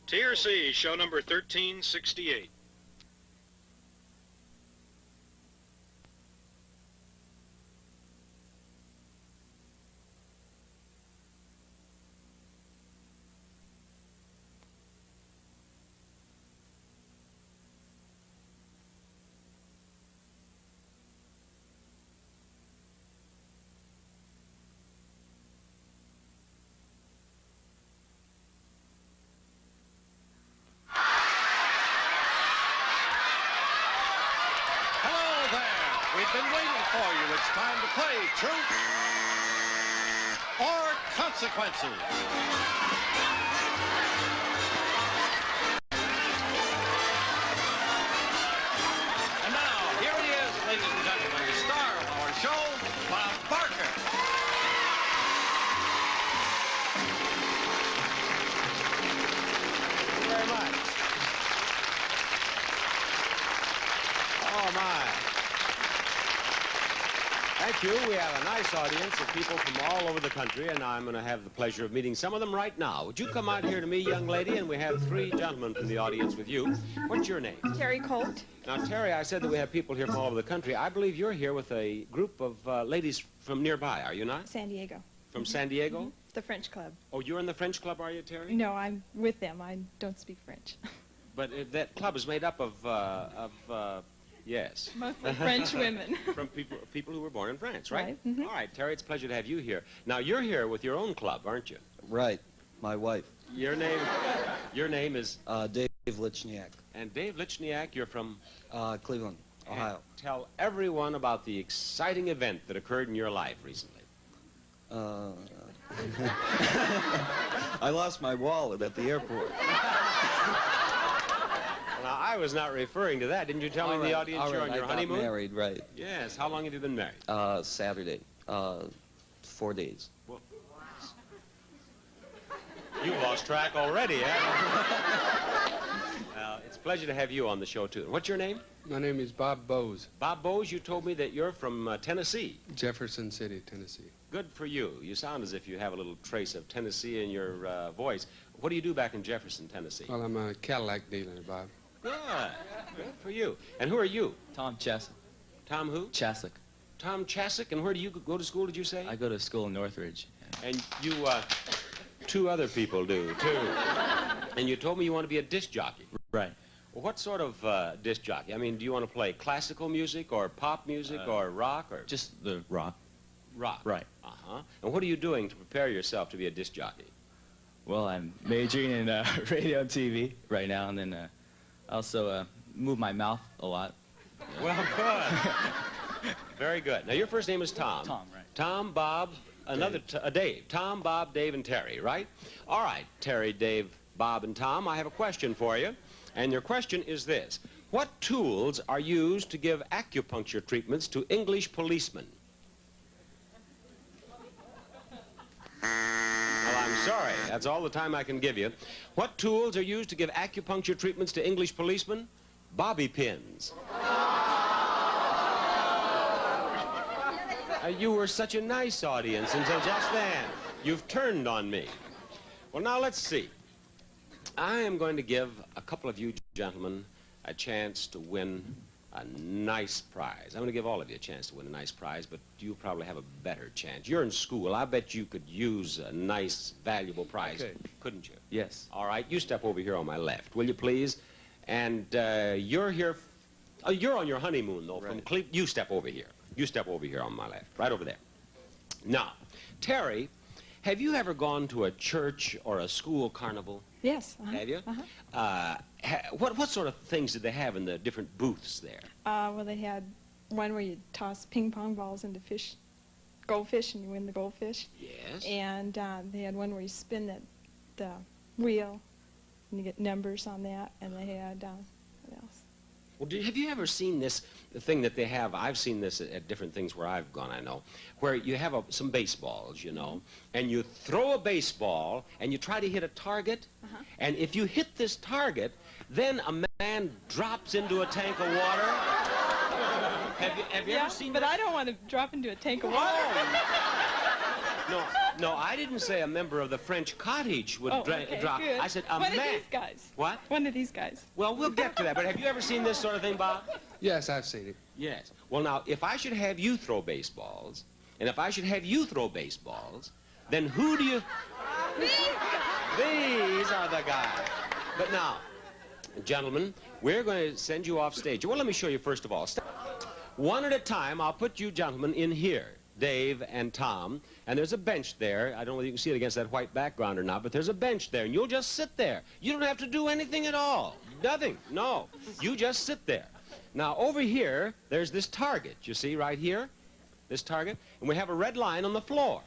TRC, show number 1368. We've been waiting for you. It's time to play Truth or Consequences. And now, here he is, ladies and gentlemen, the star of our show, Bob Barker. Thank you very much. Oh, my. Thank you. We have a nice audience of people from all over the country, and I'm going to have the pleasure of meeting some of them right now. Would you come out here to me, young lady? And we have three gentlemen from the audience with you. What's your name? Terry Colt. Now, Terry, I said that we have people here from all over the country. I believe you're here with a group of ladies from nearby, are you not? San Diego. From San Diego? Mm-hmm. The French Club. Oh, you're in the French Club, are you, Terry? No, I'm with them. I don't speak French. But that club is made up of yes. Mostly French women. From people who were born in France, right? Right. Mm-hmm. All right, Terry, it's a pleasure to have you here. Now, you're here with your own club, aren't you? Right. My wife. Your name is? Dave Lichniak. And Dave Lichniak, you're from? Cleveland, Ohio. And tell everyone about the exciting event that occurred in your life recently. I lost my wallet at the airport. Now, I was not referring to that. Didn't you tell me in the audience you're on your honeymoon? I got married, right. Yes. How long have you been married? Saturday. 4 days. Well, you lost track already, eh? Well, it's a pleasure to have you on the show, too. What's your name? My name is Bob Bose. Bob Bose, you told me that you're from Tennessee. Jefferson City, Tennessee. Good for you. You sound as if you have a little trace of Tennessee in your voice. What do you do back in Jefferson, Tennessee? Well, I'm a Cadillac dealer, Bob. Good. Good for you. And who are you? Tom Chasick. Tom who? Chasick. Tom Chasick. And where do you go to school, did you say? I go to school in Northridge. Yeah. And you, two other people do, too. And you told me you want to be a disc jockey. Right. Well, what sort of disc jockey? I mean, do you want to play classical music or pop music or rock or? Just the rock. Rock. Right. Uh-huh. And what are you doing to prepare yourself to be a disc jockey? Well, I'm majoring in radio and TV right now, and then I also move my mouth a lot. Well, good. Very good. Now, your first name is Tom. Tom, right. Tom, Bob, another Dave. Tom, Bob, Dave, and Terry, right? All right, Terry, Dave, Bob, and Tom, I have a question for you. And your question is this. What tools are used to give acupuncture treatments to English policemen? Well, I'm sorry. That's all the time I can give you. What tools are used to give acupuncture treatments to English policemen? Bobby pins. You were such a nice audience until just then. You've turned on me. Well, now let's see. I am going to give a couple of you gentlemen a chance to win a nice prize. I'm going to give all of you a chance to win a nice prize, but you probably have a better chance. You're in school. I bet you could use a nice, valuable prize, couldn't you? Yes. All right, you step over here on my left, will you please? And you're here, you're on your honeymoon, though, from Cleveland. You step over here. You step over here on my left, right over there. Now, Terry, have you ever gone to a church or a school carnival? Yes. Have you? Uh-huh. What sort of things did they have in the different booths there? Well, they had one where you toss ping pong balls into goldfish, and you win the goldfish. Yes. And they had one where you spin the wheel, and you get numbers on that. And they had, what else? Well, have you ever seen the thing that they have? I've seen this at different things where I've gone, I know, where you have some baseballs, you know, and you throw a baseball, and you try to hit a target, and if you hit this target, then a man drops into a tank of water. Have you ever seen but that? I don't want to drop into a tank of water. No, No, I didn't say a member of the French cottage would okay, drop. good. I said a One man. of these guys. What? One of these guys. Well, we'll get to that, but have you ever seen this sort of thing, Bob? Yes, I've seen it. Yes. Well, now, if I should have you throw baseballs, and if I should have you throw baseballs, then who do you... These are the guys. But now, gentlemen, we're going to send you off stage. Well, let me show you first of all. One at a time, I'll put you gentlemen in here, Dave and Tom, and there's a bench there. I don't know whether you can see it against that white background or not, but there's a bench there, and you'll just sit there. You don't have to do anything at all. Nothing. No. You just sit there. Now, over here, there's this target, you see, right here, this target, and we have a red line on the floor.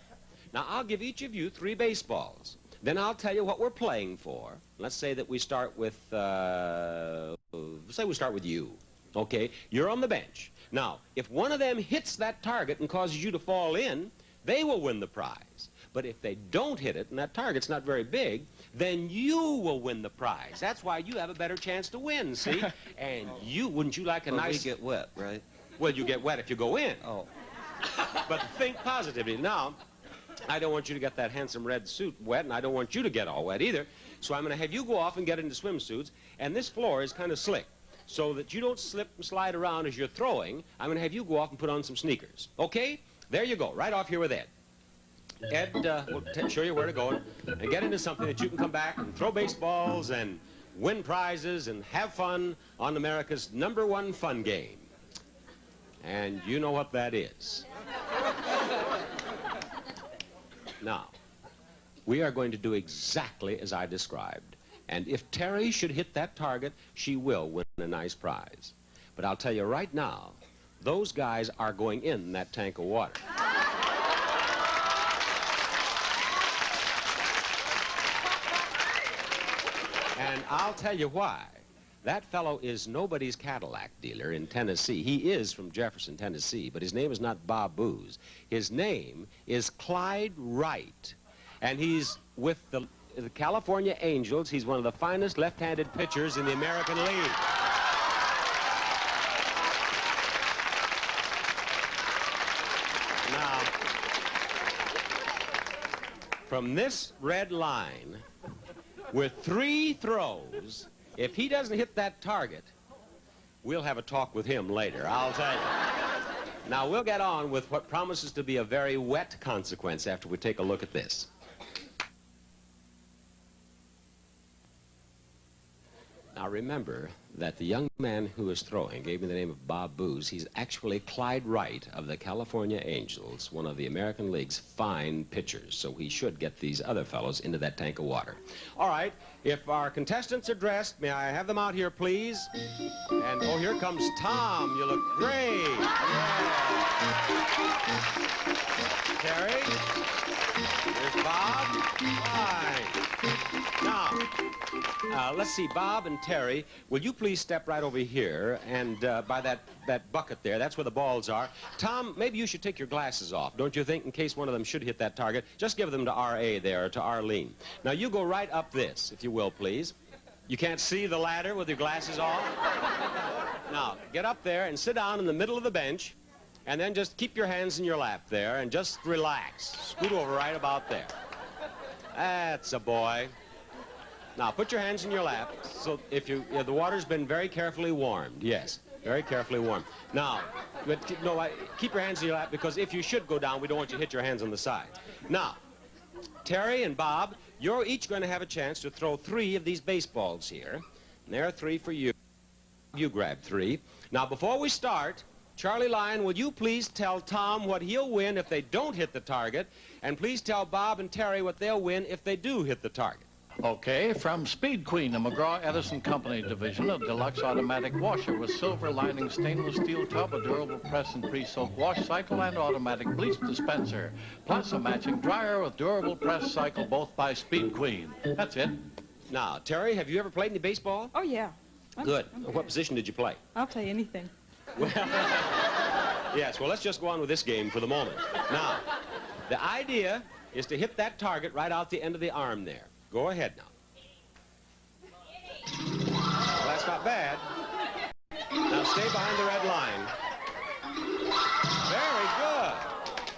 Now, I'll give each of you 3 baseballs. Then I'll tell you what we're playing for. Let's say that we start with, say we start with you, okay? You're on the bench. Now, if one of them hits that target and causes you to fall in, they will win the prize. But if they don't hit it, and that target's not very big, then you will win the prize. That's why you have a better chance to win, see? And you, wouldn't you like a nice... We get wet, right? Well, you get wet if you go in. Oh. But think positively. Now, I don't want you to get that handsome red suit wet, and I don't want you to get all wet either. So I'm going to have you go off and get into swimsuits, and this floor is kind of slick. So that you don't slip and slide around as you're throwing, I'm going to have you go off and put on some sneakers. Okay? There you go, right off here with Ed. Ed will show you where to go and get into something that you can come back and throw baseballs and win prizes and have fun on America's #1 fun game. And you know what that is. Now, we are going to do exactly as I described. And if Terry should hit that target, she will win a nice prize. But I'll tell you right now, those guys are going in that tank of water. And I'll tell you why. That fellow is nobody's Cadillac dealer in Tennessee. He is from Jefferson, Tennessee, but his name is not Bob Booze. His name is Clyde Wright. And he's with the California Angels. He's one of the finest left-handed pitchers in the American League. Now, from this red line, with 3 throws, if he doesn't hit that target, we'll have a talk with him later, I'll tell you. Now, we'll get on with what promises to be a very wet consequence after we take a look at this. Now, remember that the young man who is throwing gave me the name of Bob Booze. He's actually Clyde Wright of the California Angels, one of the American League's fine pitchers. So he should get these other fellows into that tank of water. All right, if our contestants are dressed, may I have them out here, please? And, oh, here comes Tom. You look great. Yeah. Terry. There's Bob. Fine. Now, let's see, Bob and Terry, will you please step right over here and by that bucket there, that's where the balls are. Tom, maybe you should take your glasses off, don't you think, in case one of them should hit that target? Just give them to R.A. there, or to Arlene. Now, you go right up this, if you will, please. You can't see the ladder with your glasses off? Now, get up there and sit down in the middle of the bench, and then just keep your hands in your lap there and just relax. Scoot over right about there. That's a boy. Now, put your hands in your lap. So if the water's been very carefully warmed. Yes, very carefully warmed. Now, keep your hands in your lap, because if you should go down, we don't want you to hit your hands on the side. Now, Terry and Bob, you're each going to have a chance to throw 3 of these baseballs here. And there are 3 for you. You grab 3. Now, before we start, Charlie Lyon, will you please tell Tom what he'll win if they don't hit the target? And please tell Bob and Terry what they'll win if they do hit the target. Okay, from Speed Queen, the McGraw-Edison Company division, a deluxe automatic washer with silver lining stainless steel tub, a durable press and pre-soak wash cycle, and automatic bleach dispenser. Plus a matching dryer with durable press cycle, both by Speed Queen. That's it. Now, Terry, have you ever played any baseball? Oh, yeah. Good. What position did you play? I'll play anything. Well, yes, well, let's just go on with this game for the moment. Now, the idea is to hit that target right out the end of the arm there. Go ahead now. Well, that's not bad. Now, stay behind the red line. Very good.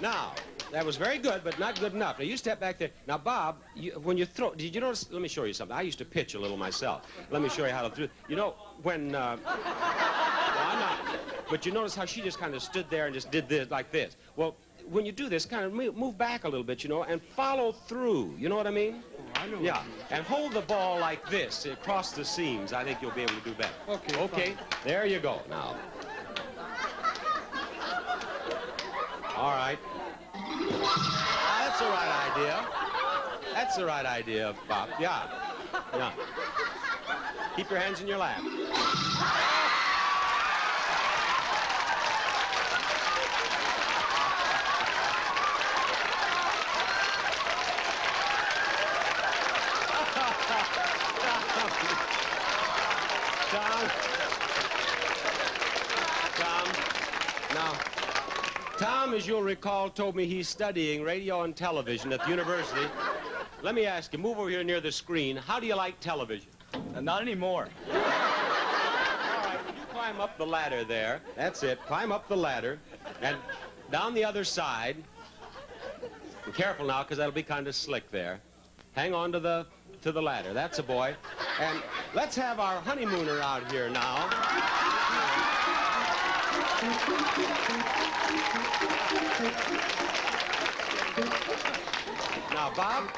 Now, That was very good, but not good enough. Now, you step back there. Now, Bob, when you throw, did you notice? Let me show you something. I used to pitch a little myself. Let me show you how to throw. You know, when, no, I'm not. But you notice how she just kind of stood there and just did this, like this. Well, when you do this, kind of move back a little bit, you know, and follow through. You know what I mean? Oh, I know. Yeah, and hold the ball like this across the seams. I think you'll be able to do better. Okay. Okay, Fine. there you go now. All right. That's the right idea. That's the right idea, Bob. Yeah. Yeah. Keep your hands in your lap. Tom, as you'll recall, told me he's studying radio and television at the university. Let me ask you, move over here near the screen. How do you like television? Not anymore. All right, you climb up the ladder there. That's it. Climb up the ladder and down the other side. Be careful now, because that'll be kind of slick there. Hang on to the ladder. That's a boy. And let's have our honeymooner out here now. Now, Bob,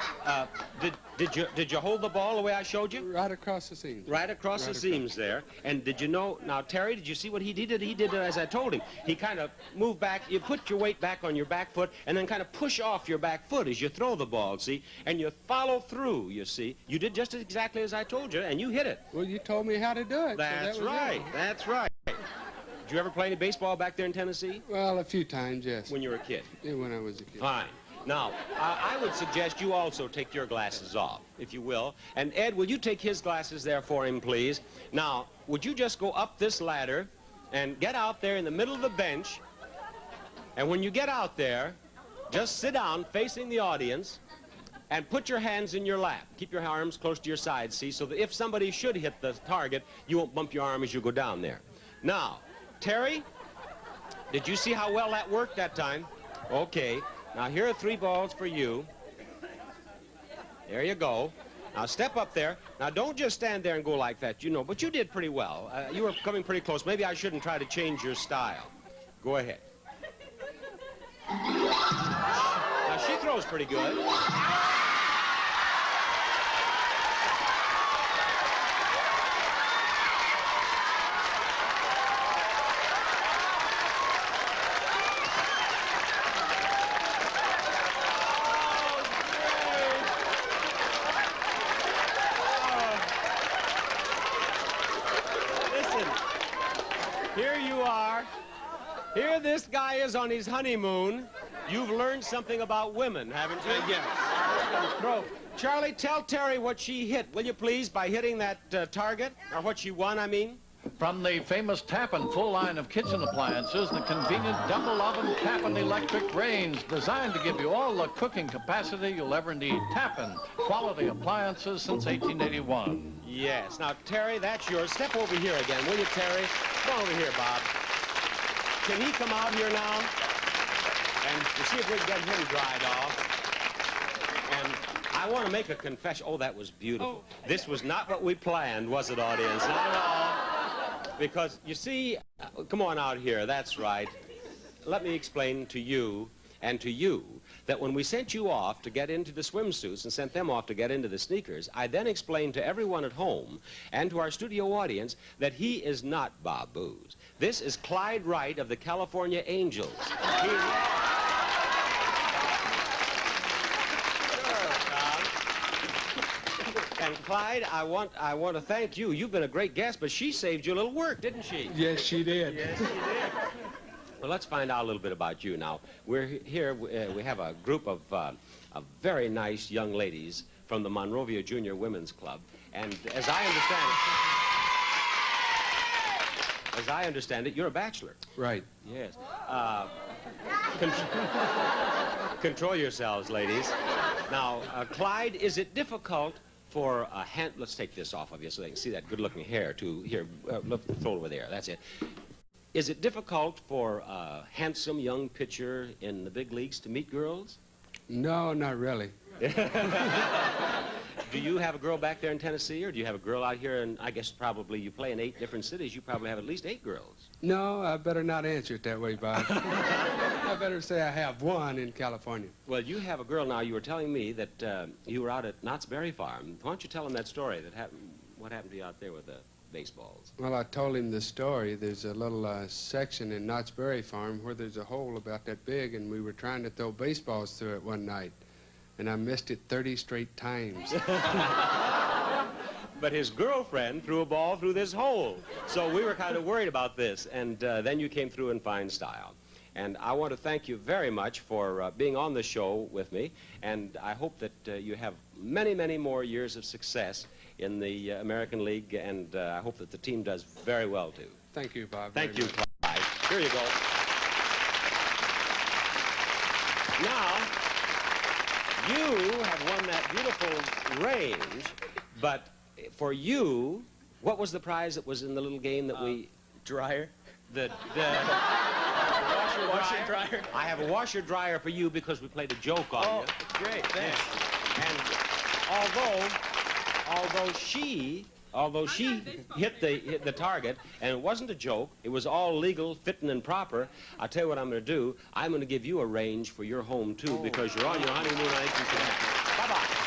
did you hold the ball the way I showed you? Right across the seams. Right across the seams there. And did you know, now, Terry, did you see what he did? He did as I told him. He kind of moved back. You put your weight back on your back foot and then kind of push off your back foot as you throw the ball, see? And you follow through, you see. You did just exactly as I told you, and you hit it. Well, you told me how to do it. That's so that right. That's right. Did you ever play any baseball back there in Tennessee? Well, a few times, yes. When you were a kid? Yeah, when I was a kid. Fine. Now, I would suggest you also take your glasses off, if you will. And, Ed, will you take his glasses there for him, please? Now, would you just go up this ladder and get out there in the middle of the bench, and when you get out there, just sit down facing the audience and put your hands in your lap. Keep your arms close to your sides, see, so that if somebody should hit the target, you won't bump your arm as you go down there. Now, Terry, did you see how well that worked that time? Okay. Now, here are 3 balls for you. There you go. Now, step up there. Now, don't just stand there and go like that, you know, but you did pretty well. You were coming pretty close. Maybe I shouldn't try to change your style. Go ahead. Now, she throws pretty good. Here you are. Here this guy is on his honeymoon. You've learned something about women, haven't you? Yes. Throw. Charlie, tell Terry what she hit, will you please, by hitting that target? Or what she won, I mean. From the famous Tappan full line of kitchen appliances, the convenient double oven Tappan electric range, designed to give you all the cooking capacity you'll ever need. Tappan, quality appliances since 1881. Yes. Now, Terry, that's yours. Step over here again, will you, Terry? Come over here, Bob. Can he come out here now? And to see if we can get him dried off. And I want to make a confession. Oh, that was beautiful. Oh. This was not what we planned, was it, audience? Not at all. Because, you see, come on out here. That's right. Let me explain to you and to you that when we sent you off to get into the swimsuits and sent them off to get into the sneakers, I then explained to everyone at home and to our studio audience that he is not Bob Booz. This is Clyde Wright of the California Angels. And Clyde, I want to thank you. You've been a great guest, but she saved you a little work, didn't she? Yes, she did. Yes, she did. Well, let's find out a little bit about you now. We're here, we have a group of very nice young ladies from the Monrovia Junior Women's Club. And as I understand it, you're a bachelor. Right. Yes. Control yourselves, ladies. Now, Clyde, is it difficult for a hand... Let's take this off of you so they can see that good-looking hair, too. Here, throw it over there. That's it. Is it difficult for a handsome young pitcher in the big leagues to meet girls? No, not really. Do you have a girl back there in Tennessee, or do you have a girl out here? And I guess probably you play in 8 different cities. You probably have at least 8 girls. No, I better not answer it that way, Bob. I better say I have one in California. Well, you have a girl now. You were telling me that you were out at Knott's Berry Farm. Why don't you tell them that story? What happened to you out there with the baseballs? Well, I told him the story. There's a little section in Knott's Berry Farm where there's a hole about that big, and we were trying to throw baseballs through it one night. And I missed it 30 straight times. But his girlfriend threw a ball through this hole. So we were kind of worried about this. And then you came through in fine style. And I want to thank you very much for being on the show with me. And I hope that you have many, many more years of success in the American League. And I hope that the team does very well, too. Thank you, Bob. Thank very you, much. Clyde. Here you go. Now, you have won that beautiful range, but for you, what was the prize that was in the little game that we... Dryer. The Washer and dryer. I have a washer dryer for you because we played a joke on you. Great, thanks. And although she hit the target, and it wasn't a joke, it was all legal, fitting, and proper, I'll tell you what I'm going to do. I'm going to give you a range for your home, too, because you're on your honeymoon. I think you should have it. Bye-bye.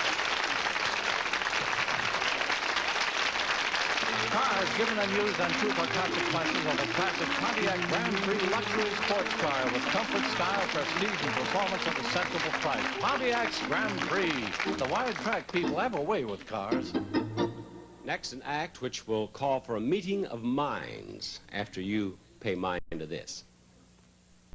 Cars given and used on 2 classic classes of a classic Pontiac Grand Prix luxury sports car with comfort, style, prestige, and performance at a sensible price. Pontiac's Grand Prix. The wide track people have a way with cars. Next, an act which will call for a meeting of minds after you pay mind to this.